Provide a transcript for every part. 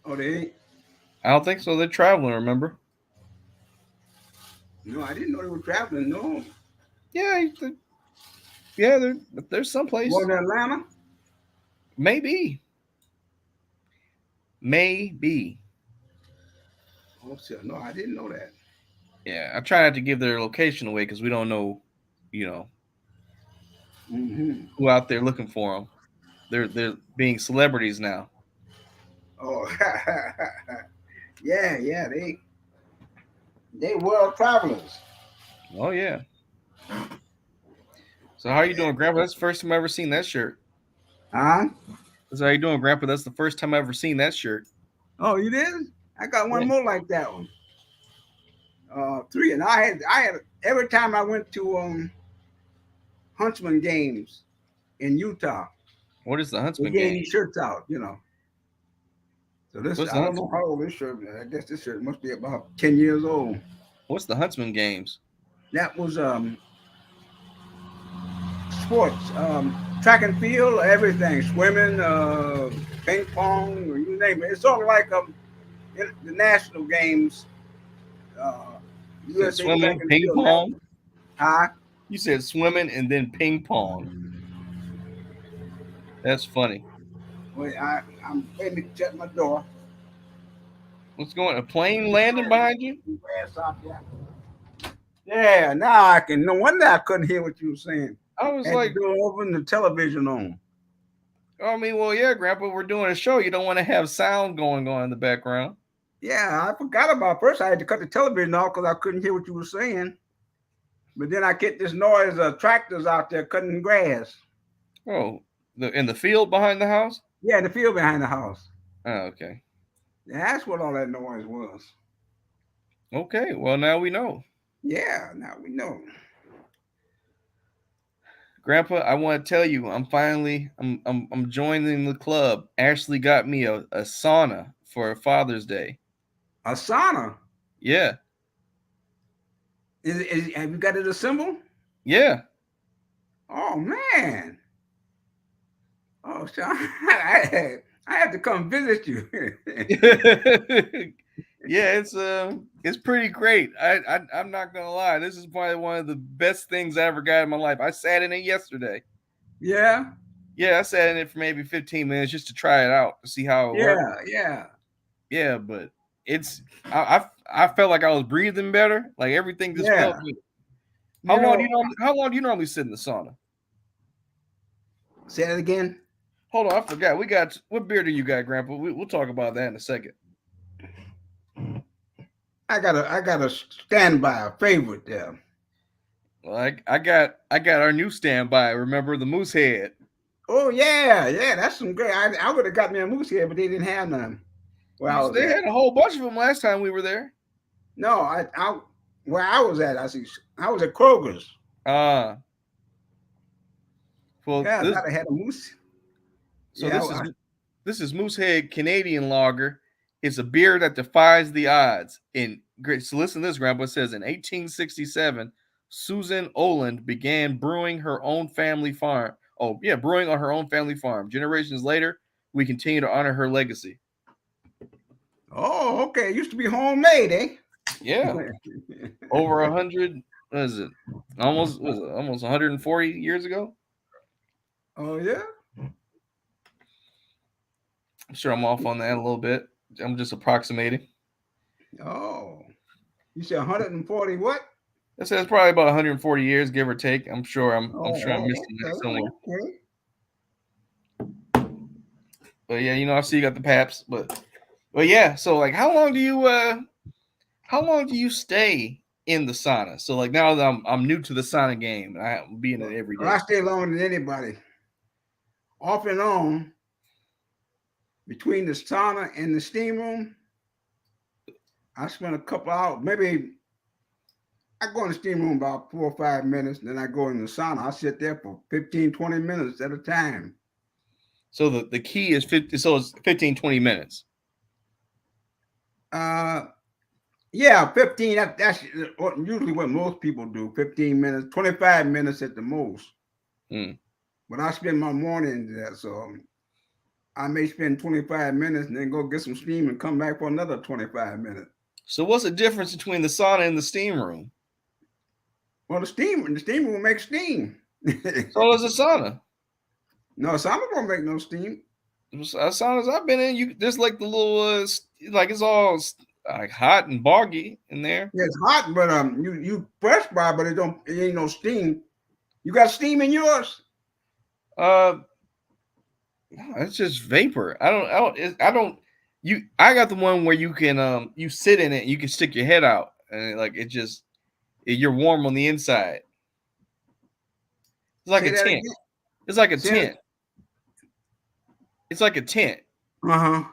Oh, they ain't. I don't think so. They're traveling, remember? No, I didn't know they were traveling. No. Yeah, yeah, there's Going someplace. to Atlanta? Maybe. Maybe. Oh, shit. No, I didn't know that. Yeah, I try not to give their location away because we don't know, you know, Mm-hmm. who out there looking for them. They're being celebrities now. Oh, yeah, yeah. They world travelers. Oh yeah. So how are you doing, Grandpa? That's the first time I ever seen that shirt. Huh? So how you doing, Grandpa? That's the first time I ever seen that shirt. Oh, you did? I got Yeah. one more like that one. Three, and I had every time I went to Huntsman games in Utah, What is the they Huntsman gave game? these shirts out. So this, What's the I don't know Huntsman? how old this shirt. I guess this shirt must be about 10 years old. What's the Huntsman games? That was sports, track and field, everything, swimming, ping pong, you name it. It's sort of like the national games, uh, You said USA track swimming, and ping field pong. national. Huh? You said swimming and then ping pong. That's funny. Wait, I'm waiting to shut my door. What's going? A plane landing behind you? Yeah, now I can. No wonder I couldn't hear what you were saying. I was Had the like, door open, the television on. I mean, well, yeah, Grandpa, we're doing a show. You don't want to have sound going on in the background. Yeah, I forgot about first. I had to cut the television off because I couldn't hear what you were saying. But then I get this noise of tractors out there cutting grass. Oh, in the field behind the house. Yeah, in the field behind the house. Oh, okay. Yeah, that's what all that noise was. Okay. Well, now we know. Yeah, now we know. Grandpa, I want to tell you, I'm joining the club. Ashley got me a sauna for Father's Day. A sauna. Yeah, Have you got it assembled? yeah. Oh man. Oh, so I have to come visit you. Yeah, it's pretty great. I'm not gonna lie. This is probably one of the best things I ever got in my life. I sat in it yesterday. Yeah, Yeah, I sat in it for maybe 15 minutes just to try it out to see how it worked. yeah, yeah, Yeah, but it's I felt like I was breathing better. Like everything just yeah. felt good. You know, How long do you normally sit in the sauna? say it again. Hold on, I forgot. We got what beer do you got, Grandpa? We'll talk about that in a second. I got a standby, a favorite there. Well, I got our new standby. Remember the moose head? Oh yeah, yeah, that's some great. I would have got me a moose here, but they didn't have none where I was They at. had a whole bunch of them last time we were there. No, I where I was at. I was at Kroger's. Uh well Yeah, I this thought I had a moose. so Yeah, this is Moosehead Canadian Lager. It's a beer that defies the odds. In great, so listen to this, Grandpa. It says in 1867, Susan Oland began brewing her own family farm. Oh yeah, brewing on her own family farm. Generations later, we continue to honor her legacy. oh, okay. It used to be homemade, eh? Yeah, over 100. What is it? Almost 140 years ago. Oh yeah. I'm sure I'm off on that a little bit. I'm just approximating. Oh, you said 140 what? It says probably about 140 years, give or take. I'm sure I'm Oh, missing that okay, somewhere. okay. But yeah, I see you got the Paps, but yeah. So like, how long do you stay in the sauna? So like now that I'm new to the sauna game, and I'm being it every Well, I day. stay longer than anybody. Off and on between the sauna and the steam room, I spend a couple hours. Maybe I go in the steam room about 4 or 5 minutes, then I go in the sauna. I sit there for 15, 20 minutes at a time. So the key is 50. So it's 15, 20 minutes. Uh, yeah, 15. That's usually what most people do. 15 minutes, 25 minutes at the most. Mm. But I spend my morning there, so I may spend 25 minutes and then go get some steam and come back for another 25 minutes. So what's the difference between the sauna and the steam room? Well, the steam room makes steam. So does the sauna. No, sauna don't make no steam. Saunas I've been in, you just like the little like it's all like hot and boggy in there. Yeah, it's hot, but you perspire, but it ain't no steam. You got steam in yours? No, it's just vapor. I got the one where you can you sit in it, you can stick your head out, and like you're warm on the inside. It's like Say a that tent. again. It's like a Say tent. It's like a tent, Uh-huh.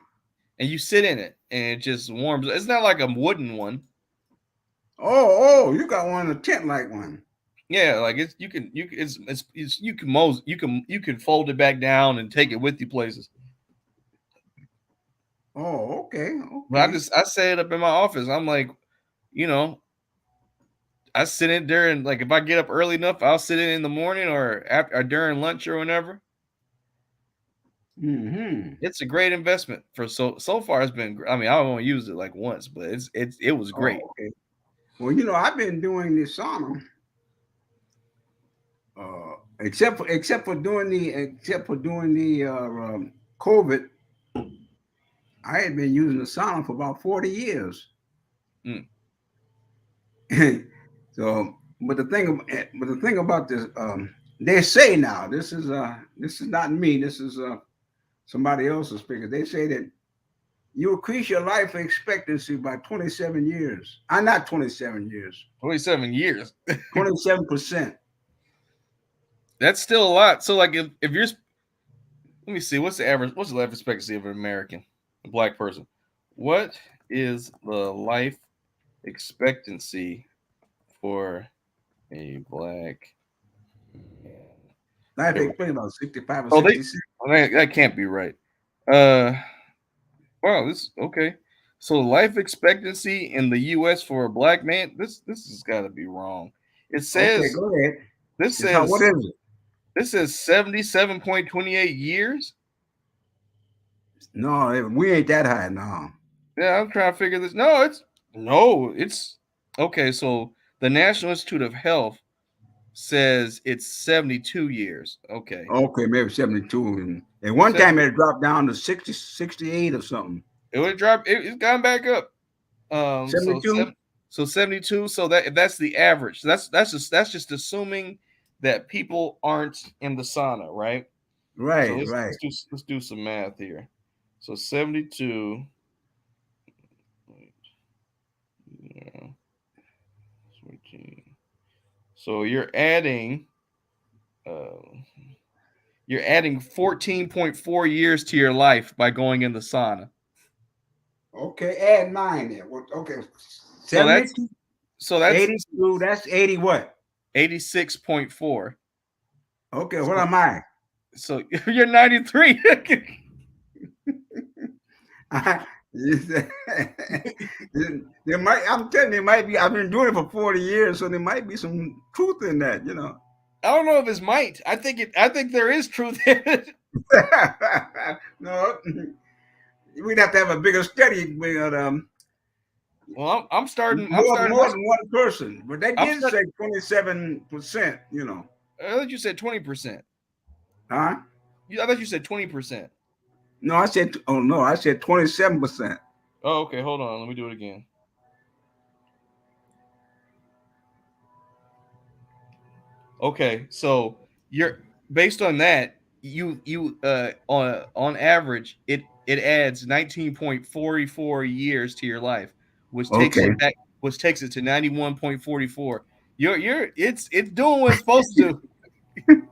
and you sit in it, and it just warms. It's not like a wooden one. Oh, you got one, a tent like one. Yeah, like you can fold it back down and take it with you places. Oh, okay. But I set it up in my office. I'm like, I sit in during, like, if I get up early enough, I'll sit in the morning or after or during lunch or whenever. Mm-hmm. It's a great investment for so far. It's been. I mean, I only used it like once, but it was great. Oh, okay. Well, I've been doing this sauna. Except for doing the COVID, I had been using the sauna for about 40 years. Mm. So, but the thing about this, they say now, this is not me. This is somebody else's figure. They say that you increase your life expectancy by 27 years. Not 27 years. 27 years. 27%. That's still a lot. So, like, if you're, let me see, what's the life expectancy of an American, a black person? What is the life expectancy for a black man? Life expectancy about 65 or Oh, 66. that can't be right. Wow, this okay. So life expectancy in the U.S. for a black man, this has got to be wrong. It Okay, says go ahead. this What says is it? this says 77.28 years. No, we ain't that high now. Yeah, I'm trying to figure this. It's okay. So the National Institute of Health says it's 72 years. Okay. Okay, maybe 72. And one time it dropped down to 60, 68 or something. It would drop. It's gone back up. 72? So 72. So that's the average. That's just assuming that people aren't in the sauna, right? So Right, let's right. let's do some math here. So 72. Yeah. 14. So you're adding 14.4 years to your life by going in the sauna. Okay, add 9 there. Okay. So 72, so that's 82, that's 80 what? 86.4. Okay, what am I? So you're 93. I'm telling you, there might be, I've been doing it for 40 years, so there might be some truth in that, I don't know if it's might. I think there is truth in it. No, we'd have to have a bigger study. Well, I'm starting. More than one person, but they did say 27%. I thought you said 20%. Huh? I thought you said 20%. No, I said. Oh no, I said 27%. Oh, okay. Hold on. Let me do it again. Okay, so you're based on that. You on average, it adds 19.44 years to your life, which takes Okay. it back, which takes it to 91.44. It's doing what it's supposed to do.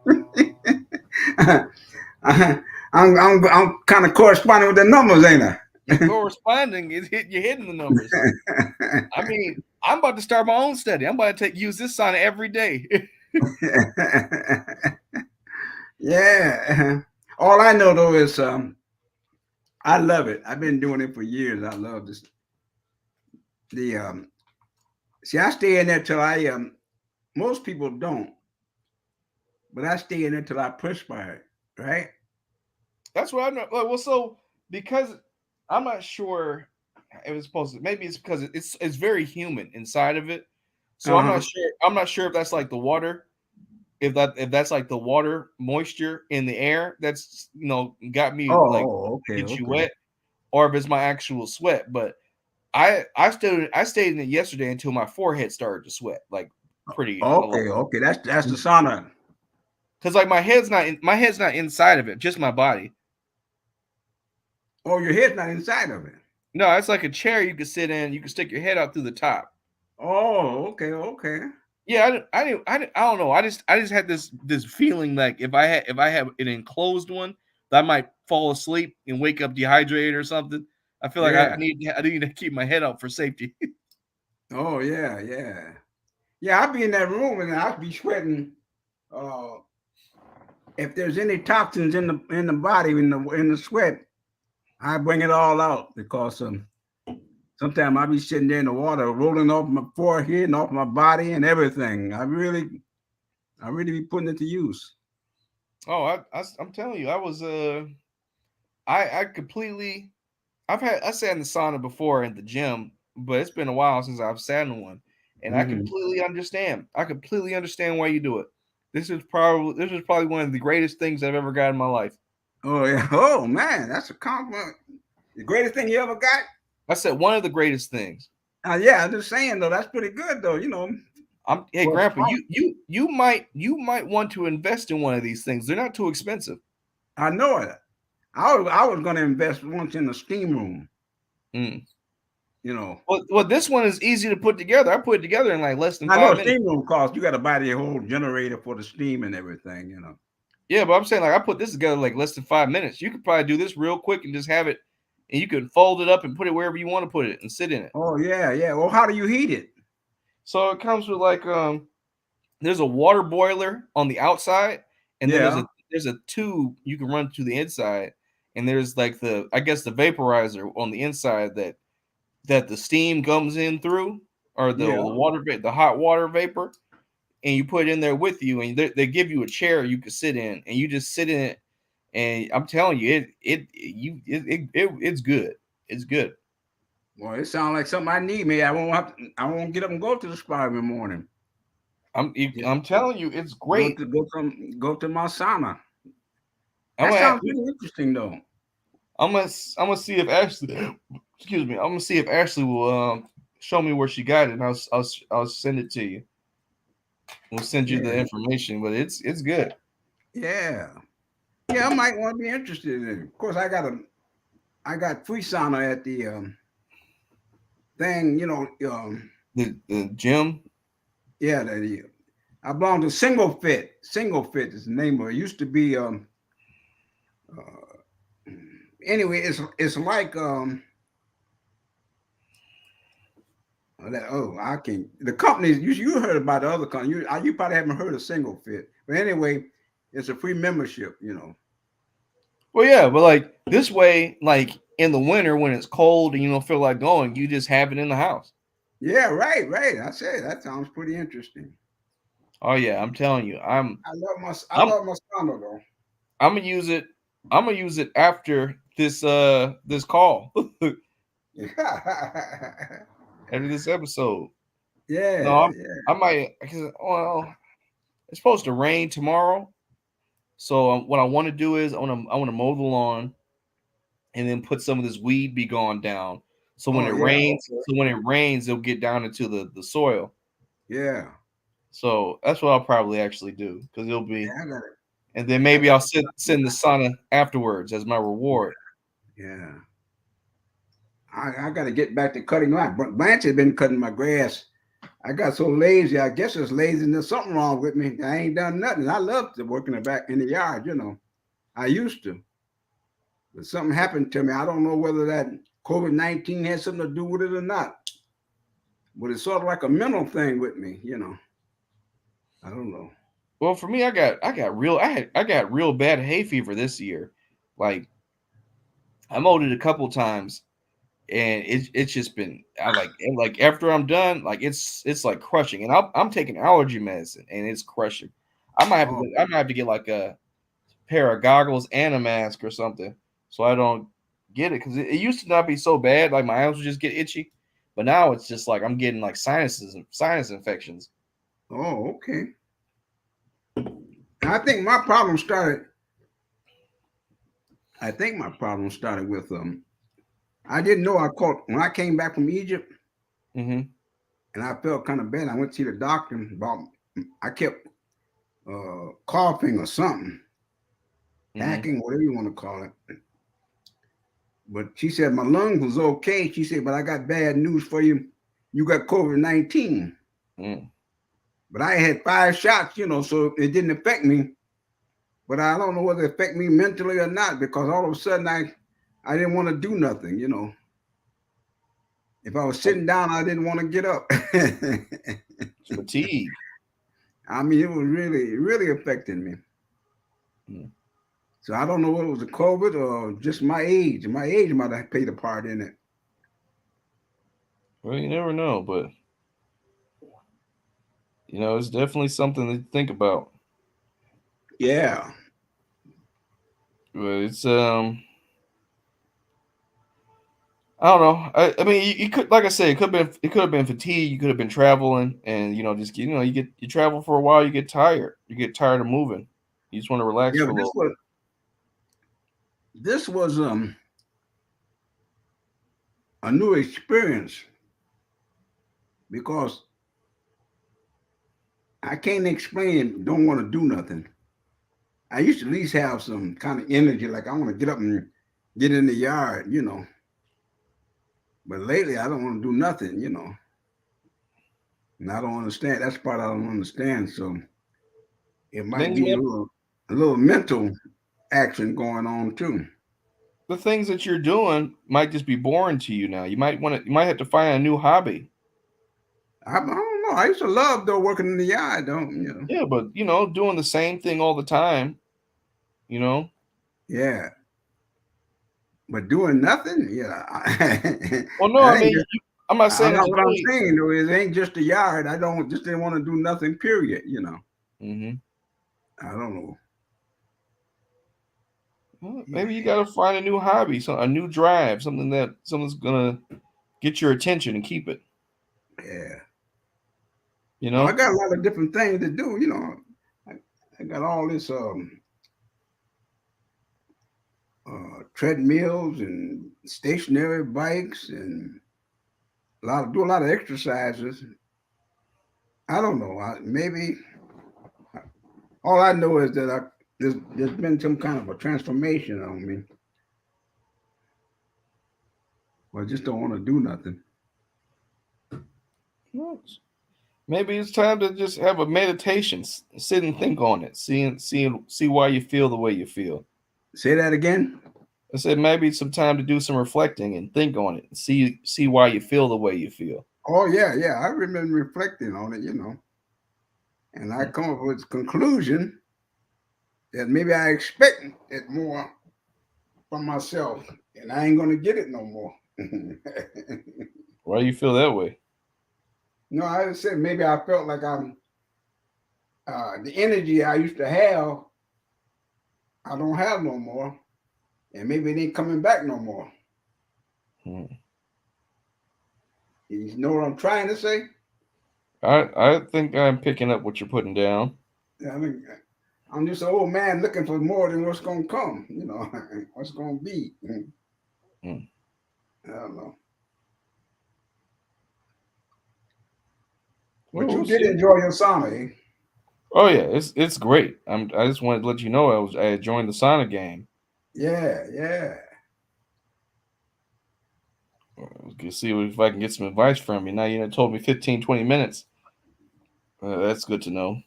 I'm kind of corresponding with the numbers, ain't I? You're corresponding. You're hitting the numbers. I mean, I'm about to start my own study. I'm about to use this sauna every day. Yeah. All I know though is I love it. I've been doing it for years. I love this. See, I stay in there till I most people don't, but I stay in there till I perspire, right? That's what I know. Well, so because I'm not sure it was supposed to. Maybe it's because it's very humid inside of it. So I'm Uh-huh. not sure. I'm not sure if that's like the water. If that's like the water moisture in the air that's got me like Okay, get you okay. wet, or if it's my actual sweat. But I stayed in it yesterday until my forehead started to sweat like pretty a lot. Okay. That's the sauna. Because like my head's not inside of it, just my body. Oh, your head's not inside of it. No, it's like a chair you can sit in. You can stick your head out through the top. Oh, okay. Yeah, I don't know. I just had this feeling like if I have an enclosed one, that I might fall asleep and wake up dehydrated or something. I feel like I Yeah. need to keep my head out for safety. Oh, yeah. Yeah, I'd be in that room and I'd be sweating. Uh, if there's any toxins in the body in the sweat, I bring it all out because sometimes I be sitting there in the water rolling off my forehead and off my body and everything. I really be putting it to use. Oh, I'm telling you, I was I completely I sat in the sauna before in the gym, but it's been a while since I've sat in one, and I Hmm. completely understand. I completely understand why you do it. This is probably one of the greatest things I've ever got in my life. Oh yeah. Oh man, that's a compliment. The greatest thing you ever got? I said one of the greatest things. Yeah, I'm just saying though, that's pretty good though. Hey For a Grandpa, sport. you might want to invest in one of these things. They're not too expensive. I know it. I was going to invest once in the steam room. Mm. You know, Well, this one is easy to put together. I put it together in like less than I know five a minutes. steam room costs. You got to buy the whole generator for the steam and everything. Yeah, but I'm saying like I put this together like less than 5 minutes. You could probably do this real quick and just have it, and you could fold it up and put it wherever you want to put it and sit in it. Oh yeah. Well, how do you heat it? So it comes with like there's a water boiler on the outside, and then there's Yeah, a tube you can run to the inside, and there's like I guess the vaporizer on the inside that the steam comes in through, or the yeah. the hot water vapor, and you put it in there with you, and they give you a chair you can sit in, and you just sit in it, and I'm telling you, it's good. It's good. Well, it sounds like something I need. Maybe I won't get up and go to the spa every morning. Just I'm telling you, it's great. go to my sauna. I'm That gonna sounds pretty interesting though. I'm gonna see if Ashley, excuse me, I'm gonna see if Ashley will show me where she got it, and I'll send it to you. We'll send you the Yeah, information, but it's good. yeah, yeah. I might want to be interested in it. Of course, I got free sauna at the thing. The gym. Yeah, I belong to Single Fit. Single Fit is the name of it. It used to be uh, anyway. It's like I can't. The companies you heard about the other company. You probably haven't heard of Single Fit, but anyway, it's a free membership. Well, yeah, but like this way, like in the winter when it's cold and you don't feel like going, you just have it in the house. Yeah, right. I say that sounds pretty interesting. Oh yeah, I'm telling you, I I'm love my sauna though. I'm gonna use it. I'm gonna use it after this call, after this episode. No, Yeah, yeah. I might. Well, it's supposed to rain tomorrow, so what I want to do is I want to mow the lawn and then put some of this weed be gone down. Oh yeah. Okay. So when it rains, it'll get down into the soil. Yeah. So that's what I'll probably actually do because it'll be, Yeah. I got it. and then I maybe got I'll it. sit in the sauna afterwards as my reward. Yeah. I got to get back to cutting my. Blanche has been cutting my grass. I got so lazy. I guess it's lazy. There's something wrong with me. I ain't done nothing. I love to work in the back in the yard. I used to, but something happened to me. I don't know whether that COVID-19 had something to do with it or not. But it's sort of like a mental thing with me. I don't know. Well, for me, I got real bad hay fever this year. Like I mowed it a couple times, and it's just been like after I'm done, like it's like crushing, and I'm taking allergy medicine, and it's crushing. I might have to Oh, I might have to get like pair of goggles and a mask or something, so I don't get it. Because it used to not be so bad. Like my eyes would just get itchy, but now it's just like I'm getting like sinus infections. Oh, okay. I think my problem started. I think my problem started with I didn't know I caught when I came back from Egypt, Mm-hmm. and I felt kind of bad. I went to see the doctor about. I kept coughing or something, Mm-hmm. hacking, whatever you want to call it. But she said my lungs was okay. She said, but I got bad news for you. You got COVID-19. Mm. But I had 5 shots, so it didn't affect me. But I don't know whether it affect me mentally or not because all of a sudden I didn't want to do nothing. If I was sitting down, I didn't want to get up. Fatigue. I mean, it was really, really affecting me. Mm. So I don't know whether it was the COVID or just my age. My age might have played a part in it. Well, you never know, but it's definitely something to think about. Yeah. But it's I don't know. I mean, you could, like I said, it could have been fatigue. You could have been traveling, and just you travel for a while, you get tired. You get tired of moving. You just want to relax Yeah, for but a this little was bit. this was a new experience because I can't explain don't want to do nothing. I used to at least have some kind of energy, like I want to get up and get in the yard. But lately I don't want to do nothing. And I don't understand. That's part I don't understand. So it might Things be might, a little mental action going on too. the things that you're doing might just be boring to you now. You might have to find a new hobby. I don't know. I used to love though working in the yard, though. Yeah, but doing the same thing all the time. You know. Yeah. But doing nothing, yeah. Well, no, I I ain't mean, just, I'm not I'm saying that not you what I'm can't. saying though. Is it ain't just the yard. I don't just didn't want to do nothing. Period. Mm-hmm. I don't know. Well, Yeah. maybe you got to find a new hobby, a new drive, something's gonna get your attention and keep it. Yeah. You No, I know. got a lot of different things to do. I, I got all this treadmills and stationary bikes and do a lot of exercises. I don't know. Maybe all I know is that there's been some kind of a transformation on me. But I just don't want to do nothing. Well, maybe it's time to just have a meditation, sit and think on it, see why you feel the way you feel. Say that again. I said maybe it's some time to do some reflecting and think on it, and see why you feel the way you feel. Oh yeah, yeah. I've been reflecting on it, and I come up with the conclusion that maybe I expect it more from myself, and I ain't gonna get it no more. Why do you feel that way? No, I just said maybe I felt like I'm the energy I used to have, I don't have no more, and maybe it ain't coming back no more. Hmm. You know what I'm trying to say? I think I'm picking up what you're putting down. I mean, I'm just an old man looking for more than what's gonna come. What's gonna be. Hmm. I don't know. Well, But you we'll did see. enjoy your sauna, eh? Oh yeah, it's great. I just wanted to let you know I had joined the sauna game. Yeah, yeah. See if I can get some advice from you. Now told me 15, 20 minutes. That's good to know.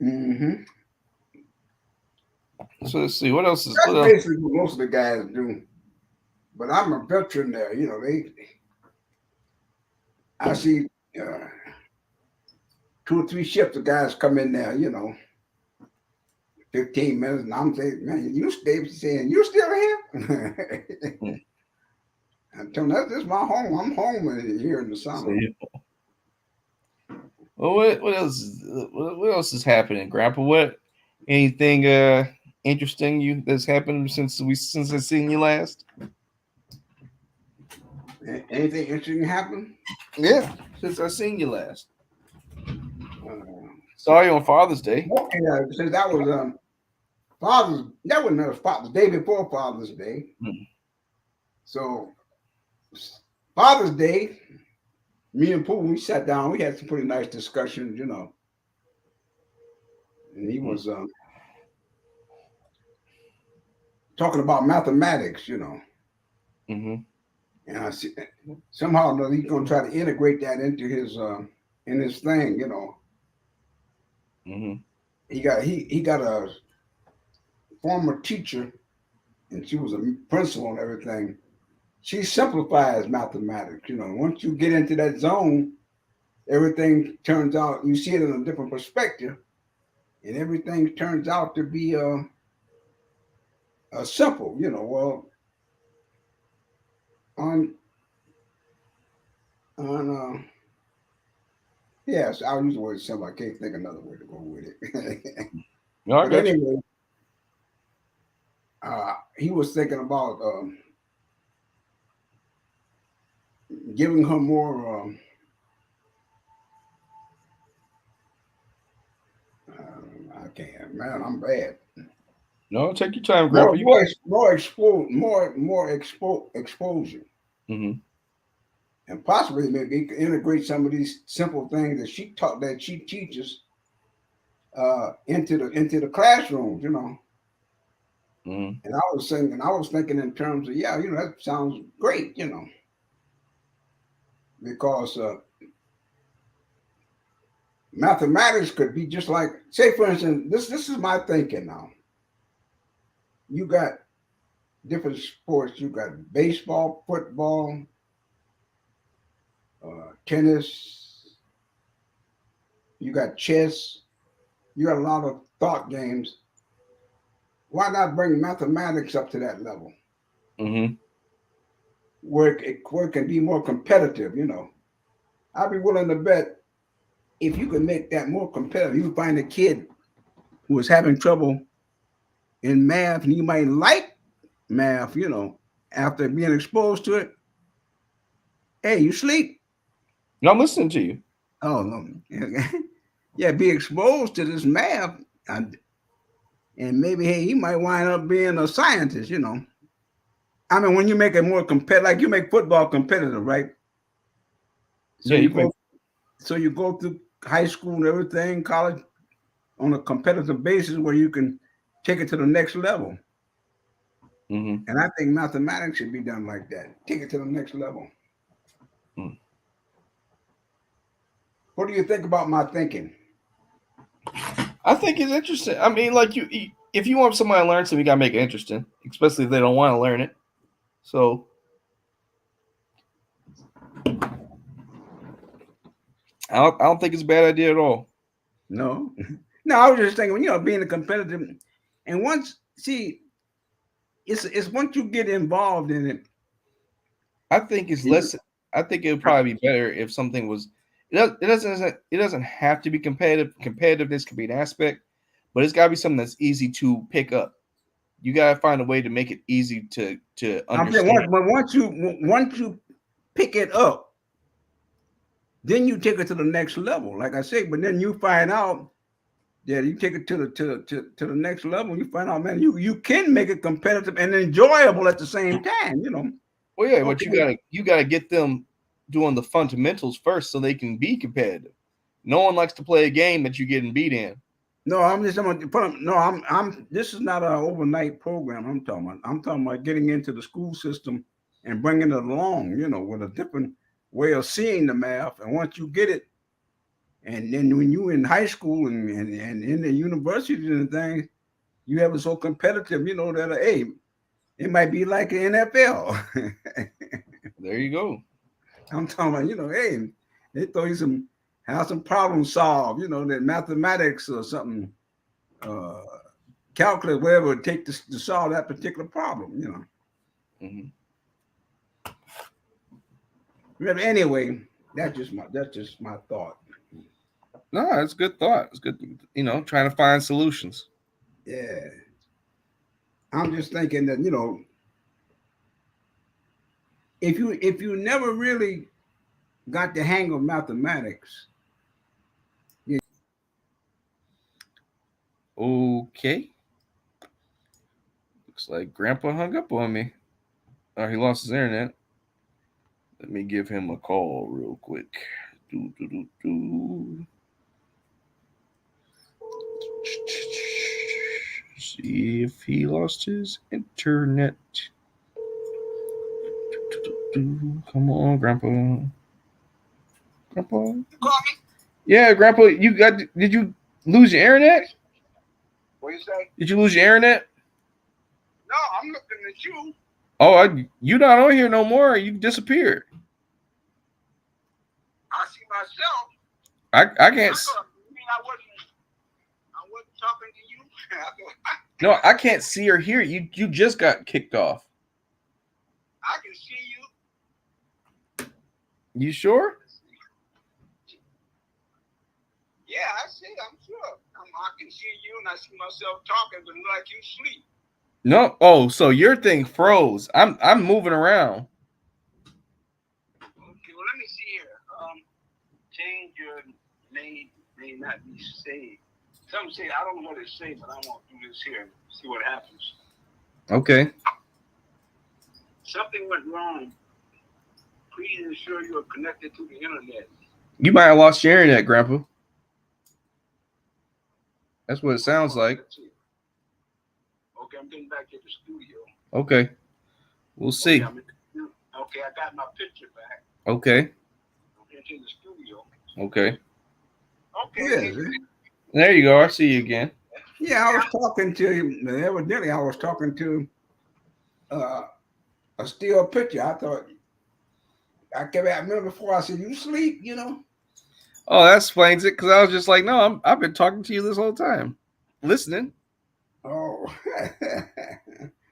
Mm-hmm. So let's see what else is what That's else. basically what most of the guys do. But I'm a veteran there. I see uh, 2 or 3 shifts of guys come in there. 15 minutes, and I'm saying, man, you stay saying you still here. Hmm. I'm telling you, this is my home. I'm home here in the summer. See. Well, what else is happening, Grandpa? Anything interesting that's happened since I've seen you last? Anything interesting happen? Yeah, since I've seen you last. Uh, Saw you on Father's Day. yeah, since that was that was the day before Father's Day. Mm. So Father's Day, me and Pooh, we sat down. We had some pretty nice discussions, you know. And he was talking about mathematics, you know. Mm-hmm. And I see somehow or another he's gonna try to integrate that into his in his thing, you know. Mm-hmm. He got a former teacher, and she was a principal and everything. She simplifies mathematics, you know. Once you get into that zone, everything turns out you see it in a different perspective, and everything turns out to be simple, you know. Well, on on yes, I'll use the word simple. I can't think another way to go with it. No, I But got you. anyway, he was thinking about giving her more. I can't, man. I'm bad. No, take your time, Grandpa. You got. Exposure, Mm-hmm. and possibly maybe he could integrate some of these simple things that she teaches into the classrooms, you know. Mm-hmm. And I was thinking in terms of, yeah, you know, that sounds great, you know, because mathematics could be just like, say, for instance, this is my thinking now. You got different sports. You got baseball, football, tennis. You got chess. You got a lot of thought games. Why not bring mathematics up to that level Mm-hmm. where it can be more competitive? You know, I'd be willing to bet if you can make that more competitive, you find a kid who is having trouble in math, and you might like math. You know, after being exposed to it. Hey, you sleep? No, I'm listening to you. Oh no, yeah, be exposed to this math, and, and maybe hey, he might wind up being a scientist. You know, I mean, when you make it more competitive, like you make football competitive, right? So Yeah, you you can make. go, so you go through high school and everything, college on a competitive basis where you can take it to the next level. Mm-hmm. And I think mathematics should be done like that. Take it to the next level. Mm. What do you think about my thinking? I think it's interesting. I mean, like if you want somebody to learn something, you gotta make it interesting, especially if they don't want to learn it. So I don't think it's a bad idea at all. No, no. I was just thinking, you know, being a competitive, and once see, it's once you get involved in it. I think it's You, less. I think it would probably be better if something was. It doesn't have to be competitive. Competitiveness can be an aspect, but it's got to be something that's easy to pick up. You got to find a way to make it easy to I'm saying understand. once you pick it up, then you take it to the next level. Like I say, but then you find out that you take it to the next level. You find out, man, you can make it competitive and enjoyable at the same time. You know, Well, yeah, but okay. you gotta get them doing the fundamentals first so they can be competitive. No one likes to play a game that you're getting beat in. No, I'm just no, I'm. This is not an overnight program. I'm talking about getting into the school system and bringing it along. You know, with a different way of seeing the math. And once you get it, and then when you in high school and in the universities and things, you have it so competitive. You know that hey, it might be like the NFL. There you go. I'm talking about, you know, hey, they throw you some have some problem solved. You know, that mathematics or something. Uh, Calculate whatever it takes to solve that particular problem, you know. Hmm. But anyway, that's just my thought. No, it's a good thought. It's good, trying to find solutions. Yeah. I'm just thinking that if you never really got the hang of mathematics, Okay. Looks like Grandpa hung up on me. Oh, he lost his internet. Let me give him a call real quick. Do, do, do, do. See if he lost his internet. Come on, Grandpa. Grandpa. Yeah, Grandpa. Did you lose your internet? what do you say? Did you lose your internet? No, I'm looking at you. Oh, you not on here no more. You disappeared. I see myself. I can't. I wasn't talking to you. No, I can't see or hear you. You just got kicked off. I can see you. You sure? Yeah, I see. I'm sure. I can see you, and I see myself talking, but like you sleep. No. Oh, so your thing froze. I'm moving around. Okay, well, let me see here. Change your name may not be saved. Some say I don't know what it say, but I want to do this here and see what happens. Okay. Something went wrong. Please ensure you are connected to the internet. You might have lost your internet, Grandpa. That's what it sounds like. Okay, I'm getting back to the studio. Okay. We'll see. Okay, I got my picture back. Okay. I'm into the studio. Okay. Okay. Yeah. There you go. I see you again. Yeah, I was talking to him. Evidently, I was talking to a still picture. I thought, I remember before I said, you sleep, Oh, that explains it. Because I was just like, no, I've been talking to you this whole time, listening. Oh,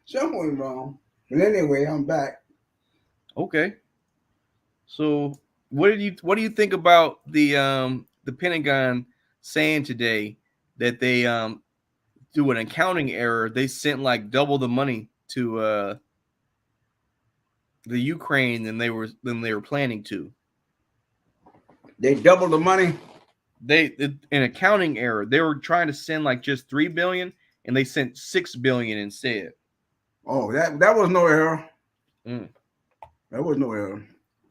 something went wrong. But anyway, I'm back. Okay. So, what do you think about the Pentagon saying today that they through an accounting error they sent like double the money to the Ukraine than they were planning to? They doubled the money. An accounting error. They were trying to send like just $3 billion, and they sent $6 billion instead. Oh, that was no error. Mm. That was no error.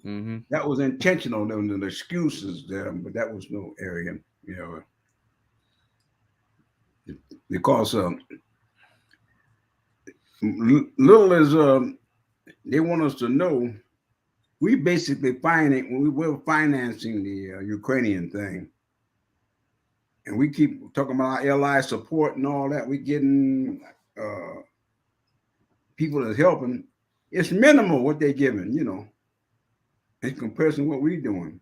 Mm-hmm. That was intentional. There were excuses there, but that was no error. Because little as they want us to know, we basically we're financing the Ukrainian thing, and we keep talking about our allies support and all that. We getting people that's helping. It's minimal what they're giving, in comparison to what we're doing.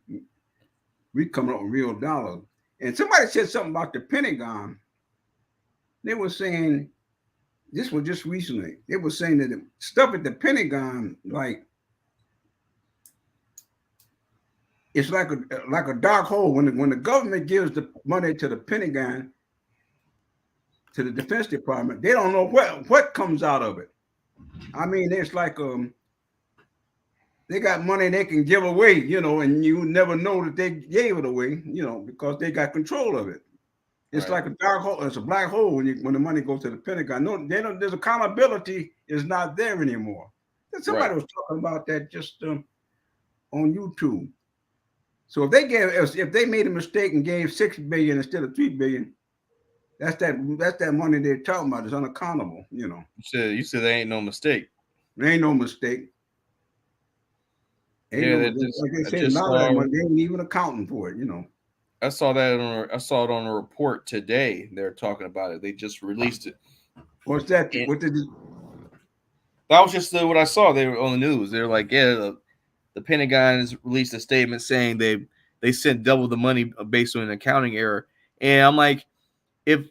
We coming up with real dollars. And somebody said something about the Pentagon. They were saying, this was just recently, they were saying that the stuff at the Pentagon, like, it's like a dark hole. When the government gives the money to the Pentagon, to the Defense Department, they don't know what comes out of it. I mean, it's like they got money they can give away, and you never know that they gave it away, because they got control of it. It's right. Like a dark hole. It's a black hole when the money goes to the Pentagon. No, they don't. There's accountability is not there anymore. Somebody was talking about that just on YouTube. So if they made a mistake and gave $6 billion instead of $3 billion, that's that money they're talking about is unaccountable. You said there ain't no mistake. There ain't no mistake. Like they said, a lot of that money, they ain't even accounting for it. I saw that I saw it on a report today. They're talking about it. They just released it. What's that? What did? That was just what I saw. They were on the news. They're like, yeah, the Pentagon has released a statement saying they sent double the money based on an accounting error. And I'm like, if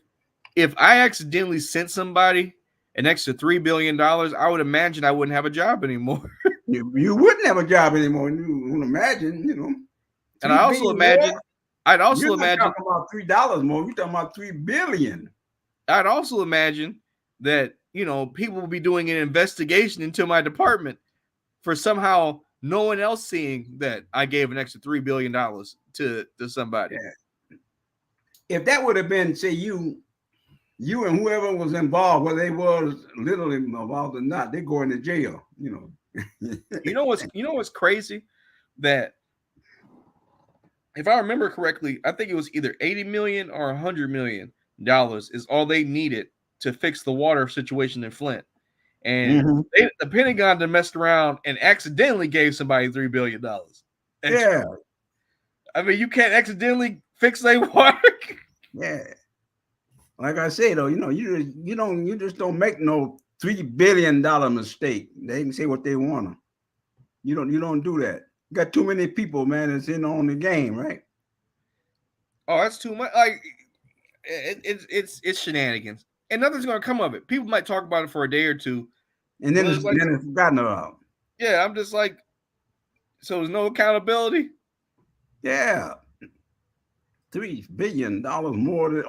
I accidentally sent somebody an extra $3 billion, I would imagine I wouldn't have a job anymore. You wouldn't have a job anymore. You would imagine, And I also imagine. More? I'd also You're imagine not talking about $3 more. You're talking about $3 billion. I'd also imagine that people will be doing an investigation into my department for somehow no one else seeing that I gave an extra $3 billion to somebody. Yeah. If that would have been, say, you and whoever was involved, whether they was literally involved or not, they go into jail. You know what's crazy? That if I remember correctly, I think it was either $80 million or $100 million is all they needed to fix the water situation in Flint. And the Pentagon done messed around and accidentally gave somebody $3 billion. Yeah. I mean, you can't accidentally fix their water. Yeah. Like I say though, you just don't make no $3 billion mistake. They can say what they want to. You don't do that. You got too many people, man, that's in on the game, right? Oh, that's too much. Like it's shenanigans, and nothing's gonna come of it. People might talk about it for a day or two, and then it's forgotten about. Yeah, I'm just like, so there's no accountability. Yeah, $3 billion more than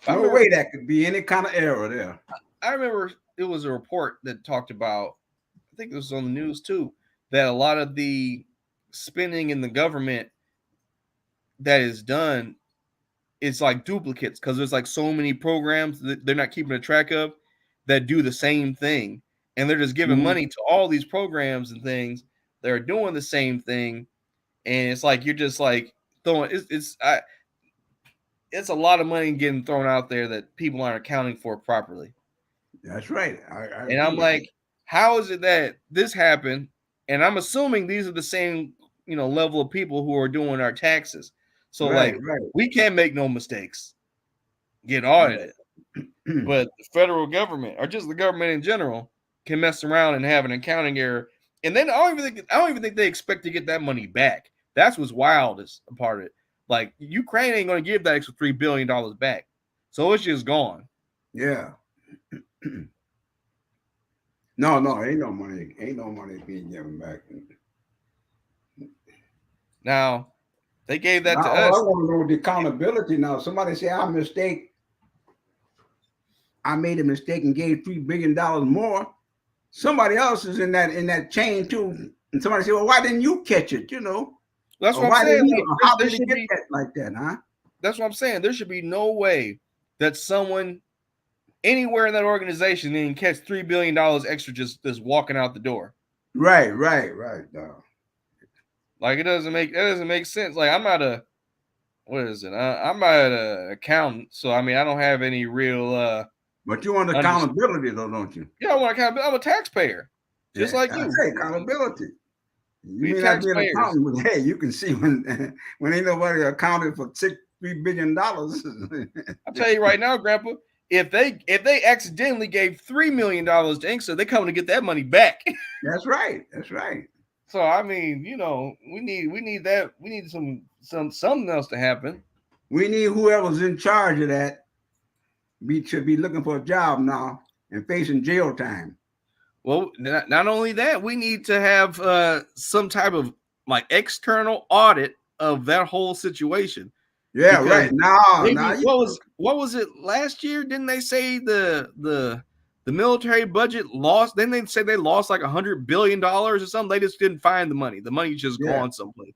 no way that could be any kind of error there. I remember it was a report that talked about, I think it was on the news too, that a lot of the spending in the government that is done, it's like duplicates because there's like so many programs that they're not keeping a track of that do the same thing, and they're just giving money to all these programs and things that are doing the same thing, and it's like you're just like throwing it's a lot of money getting thrown out there that people aren't accounting for properly. That's right. And I'm like, how is it that this happened? And I'm assuming these are the same, level of people who are doing our taxes. So we can't make no mistakes, get audited. But the federal government or just the government in general can mess around and have an accounting error. And then I don't even think they expect to get that money back. That's what's wildest part of it. Like Ukraine ain't going to give that extra $3 billion back. So it's just gone. Yeah. No, ain't no money. Ain't no money being given back. Now, they gave that to us. I want to know the accountability now. Somebody say I made a mistake and gave $3 billion more. Somebody else is in that chain too. And somebody say, well, why didn't you catch it? That's what I'm saying. How did you get that like that, huh? That's what I'm saying. There should be no way that someone anywhere in that organization didn't catch $3 billion extra just walking out the door. Right. Like it doesn't make sense. Like I'm not a accountant, so I mean I don't have any real but you want accountability though, don't you? Yeah, I want accountability. I'm a taxpayer. Just like you. Say accountability. You may not be an accountant, but hey, you can see when ain't nobody accounted for $3 billion. I'll tell you right now, Grandpa, if they accidentally gave $3 million to Inkster, they're coming to get that money back. That's right. So I mean, we need that. We need something else to happen. We need whoever's in charge of that should be looking for a job now and facing jail time. Well, not only that, we need to have some type of like external audit of that whole situation. Yeah, right. What was it last year? Didn't they say the military budget lost? Then they said they lost like $100 billion or something. They just didn't find the money. The money's just gone someplace.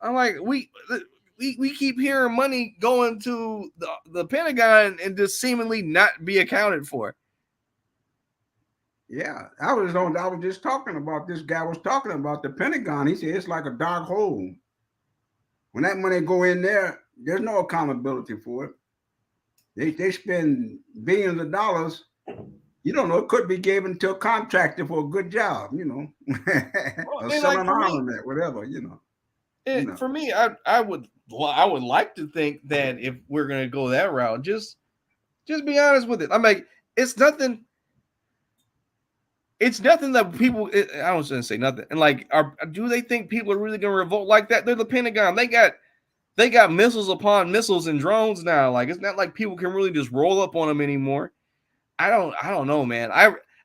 I'm like, we keep hearing money going to the Pentagon and just seemingly not be accounted for. Yeah, I was just talking about this guy was talking about the Pentagon. He said it's like a dark hole. When that money go in there, there's no accountability for it. They spend billions of dollars. You don't know, it could be given to a contractor for a good job, or selling armament, whatever, For me, I would like to think that if we're gonna go that route, just be honest with it. I'm like, it's nothing. It's nothing that people. I don't want to say nothing. And like, do they think people are really gonna revolt like that? They're the Pentagon. They got missiles upon missiles and drones now. Like, it's not like people can really just roll up on them anymore. I don't know, man.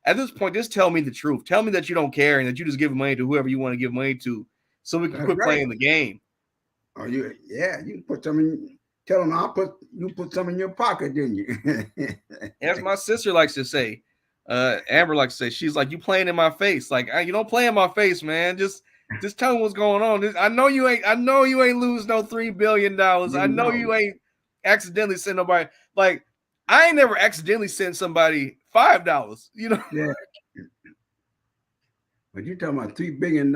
At this point, just tell me the truth. Tell me that you don't care and that you just give money to whoever you want to give money to, so we can quit playing the game. You can put tell tell them you put some in your pocket, didn't you? As my sister likes to say, Amber likes to say, she's like, "You playing in my face? Like, you don't play in my face, man. Just tell me what's going on. I know you ain't. I know you ain't lose no $3 billion. I You know know. you ain't accidentally send nobody. Like, I ain't never accidentally sent somebody $5. You know? Yeah. But you talking about $3 billion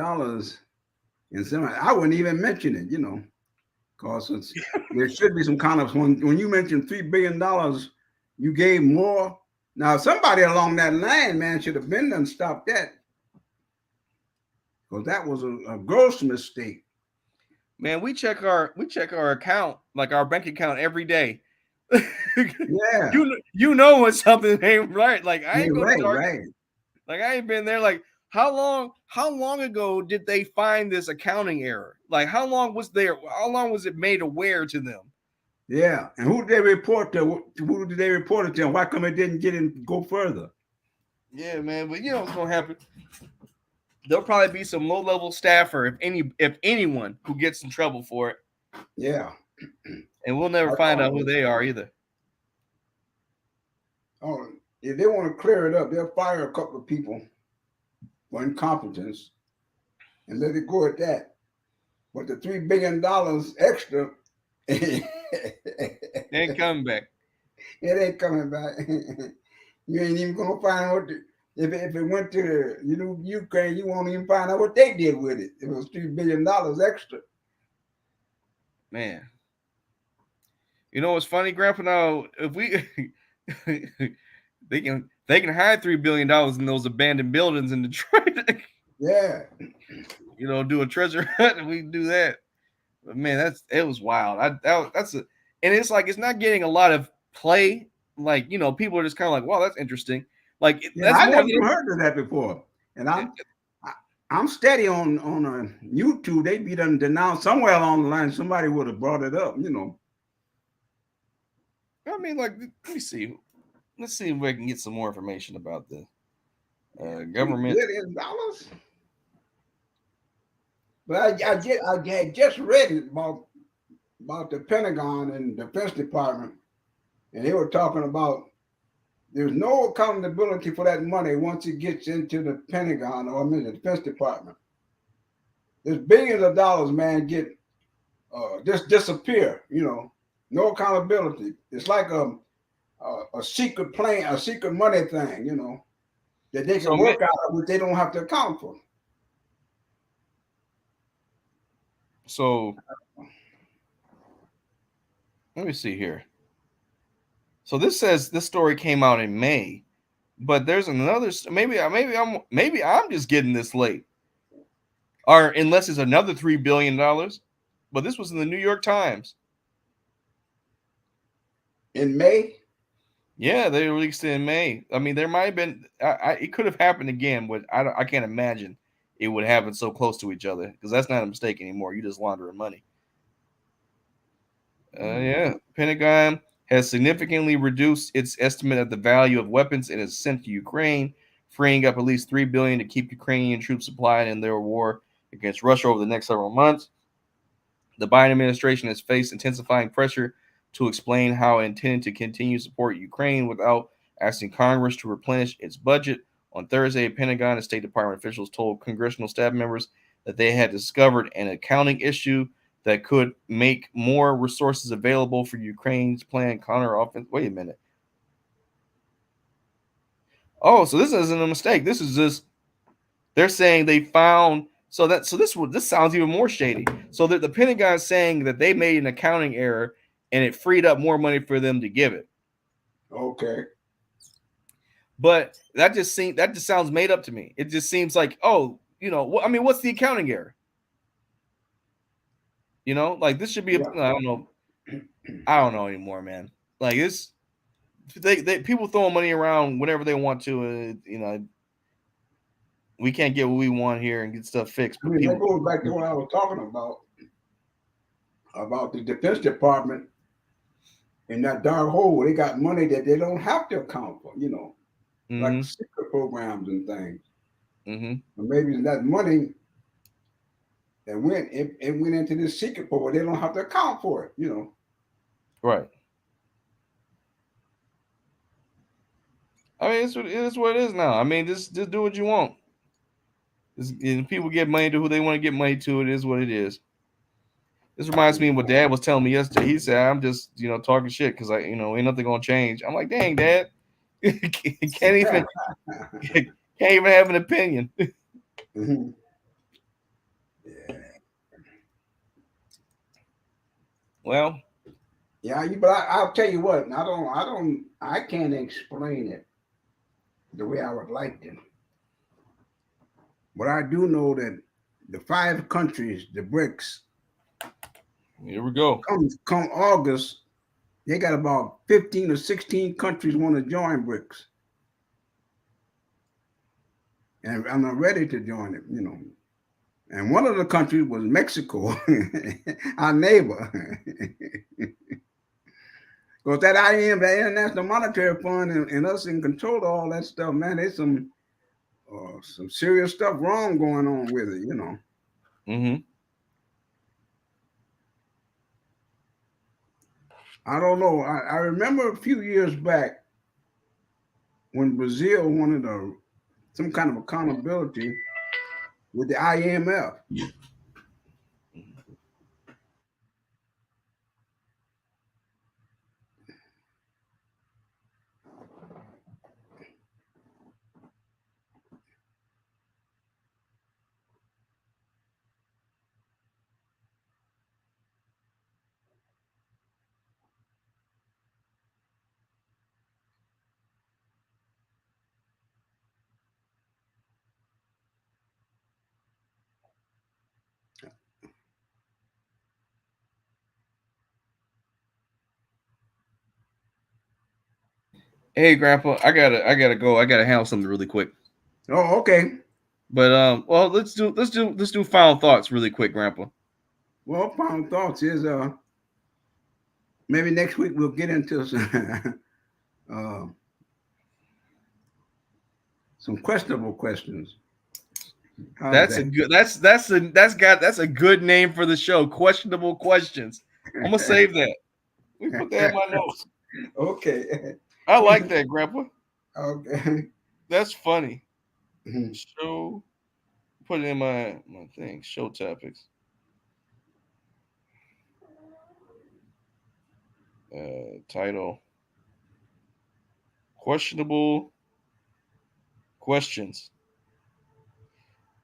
and some I wouldn't even mention it, because there should be some kind of when you mention $3 billion, you gave more. Now somebody along that line, man, should have been done stop that. Because that was a gross mistake. Man, we check our account, like our bank account, every day. Yeah. You know when something ain't right. Like, I Yeah, ain't go to right, Target. right. Like, I ain't been there. Like, how long ago did they find this accounting error? Like, how long was it made aware to them? Yeah. And who did they report to? Who did they report it to? And why come it didn't get in go further? Yeah, man, but you know what's gonna happen? There'll probably be some low-level staffer, if anyone, who gets in trouble for it, Yeah. and we'll never find out who they are either. Oh, if they want to clear it up, they'll fire a couple of people for incompetence and let it go at that. But the $3 billion extra, it They ain't coming back. ain't coming back. You ain't even gonna find out if it went to Ukraine, you won't even find out what they did with it. It was $3 billion extra. Man, you know what's funny, Grandpa? Now, if we they can hide $3 billion in those abandoned buildings in Detroit. Yeah, Do a treasure hunt, and we do that. But man, it was wild. And it's like it's not getting a lot of play. Like, people are just kind of like, wow, that's interesting. Like, yeah. that's I more never than even heard of that before, and it. I'm steady on YouTube. They be done denounced somewhere along the line. Somebody would have brought it up. I mean, like, let me see. Let's see if we can get some more information about the Yeah, government. $3 billion. But I had just read it about the Pentagon and Defense Department, and they were talking about there's no accountability for that money once it gets into the Pentagon or the Defense Department. There's billions of dollars, man, get just disappear. No accountability. It's like a secret plan, a secret money thing. That they So, can work out, which they don't have to account for. so let me see here. So this says this story came out in May, but there's another. Maybe I'm just getting this late, or unless it's another $3 billion. But this was in the New York Times. In May, Yeah, they released it in May. I mean, there might have been. It could have happened again, but I can't imagine it would happen so close to each other, because that's not a mistake anymore. You just laundering money. Yeah, Pentagon has significantly reduced its estimate of the value of weapons it has sent to Ukraine, freeing up at least $3 billion to keep Ukrainian troops supplied in their war against Russia over the next several months. The Biden administration has faced intensifying pressure to explain how it intended to continue to support Ukraine without asking Congress to replenish its budget. On Thursday, Pentagon and State Department officials told congressional staff members that they had discovered an accounting issue that could make more resources available for Ukraine's planned counter-offensive. Wait a minute. Oh, so this isn't a mistake. This is just they're saying they found this sounds even more shady. So that the Pentagon is saying that they made an accounting error and it freed up more money for them to give it. okay. But that just sounds made up to me. It just seems like, I mean, what's the accounting error? Like, this should be Yeah. I don't know. I don't know anymore, man. Like, this they people throwing money around whenever they want to, we can't get what we want here and get stuff fixed, I but mean, that people. goes back to what I was talking about the Defense Department in that dark hole where they got money that they don't have to account for, like Mm-hmm. secret programs and things. Mm-hmm. Or maybe that money that it went into this secret program, they don't have to account for it. Right. I mean, it is what it is now. I mean, just do what you want. And people get money to who they want to get money to. It is what it is. This reminds me of what Dad was telling me yesterday. He said, "I'm just, talking shit because ain't nothing gonna change." I'm like, "Dang, Dad, can't even have an opinion." Mhm. Well, Yeah, but I'll tell you what. I can't explain it the way I would like to. But I do know that the 5 countries, the BRICS, here we go. come August, they got about 15 or 16 countries want to join BRICS, and I'm not ready to join it. And one of the countries was Mexico, our neighbor. Because that IM, the International Monetary Fund, and us in control of all that stuff, man, there's some serious stuff wrong going on with it. Mm-hmm. I don't know. I remember a few years back when Brazil wanted some kind of accountability with the IMF. Hey, Grandpa, I gotta go. I gotta handle something really quick. Oh, okay. But well, let's do final thoughts really quick, Grandpa. Well, final thoughts is maybe next week we'll get into uh, some questionable questions. How's That's a that? good. That's a good name for the show. Questionable questions. I'm gonna save that. We put that in my notes. Okay. I like that, Grandpa. Okay. That's funny. Mhm. Show. Put it in my thing. Show topics. Title. Questionable questions.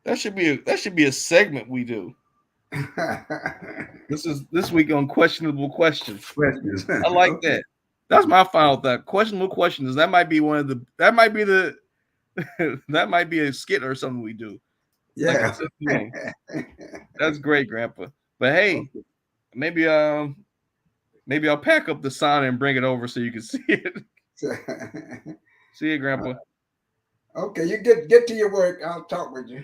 That should be a segment we do. This week on questionable questions. Questions. I like Okay. that. That's my final thought. Questionable questions. That might be that might be the that might be a skit or something we do. Like a Yeah. thing. That's great, Grandpa. But hey, Okay. maybe maybe I'll pack up the sauna and bring it over so you can see it. See you, Grandpa. Okay, you get to your work. I'll talk with you.